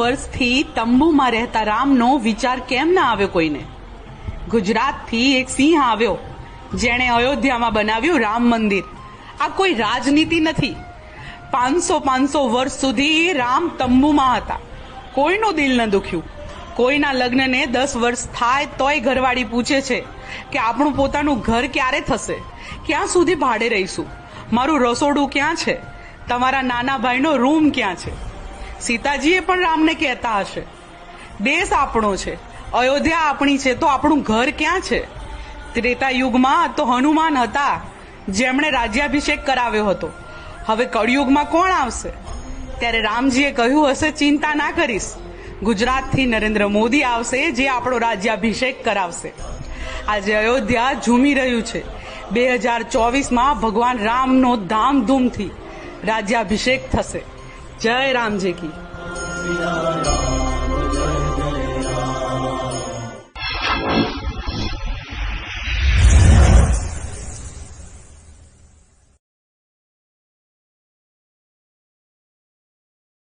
વર્ષથી તંબુમાં રહેતા રામનો વિચાર કેમ ના આવ્યો કોઈને? ગુજરાતથી એક સિંહ આવ્યો જેણે અયોધ્યામાં બનાવ્યું રામ મંદિર. આ કોઈ રાજનીતિ નથી. 500 વર્ષ સુધી રામ તંબુમાં હતા. કોઈનું દિલ ન દુખ્યું. કોઈના લગ્નને 10 વર્ષ થાય તોય ઘરવાળી પૂછે છે કે આપણું પોતાનું ઘર ક્યારે થશે? ક્યાં સુધી ભાડે રહીશું? મારું રસોડું ક્યાં છે? તમારા નાના ભાઈનો રૂમ ક્યાં છે? સીતાજીએ પણ રામને કહેતા હશે, દેશ આપણો છે, અયોધ્યા આપણી છે, તો આપણું ઘર ક્યાં છે? ત્રેતા યુગમાં તો હનુમાન હતા જેમણે રાજ્યાભિષેક કરાવ્યો હતો. હવે કળિયુગમાં કોણ આવશે? ત્યારે રામજીએ કહ્યું હશે, ચિંતા ના કરીશ, ગુજરાતથી નરેન્દ્ર મોદી આવશે જે આપણો રાજ્યાભિષેક કરાવશે. આજે અયોધ્યા ઝૂમી રહ્યું છે. 2024માં ભગવાન રામનો ધામધૂમથી રાજ્યાભિષેક થશે. જય રામજી કી.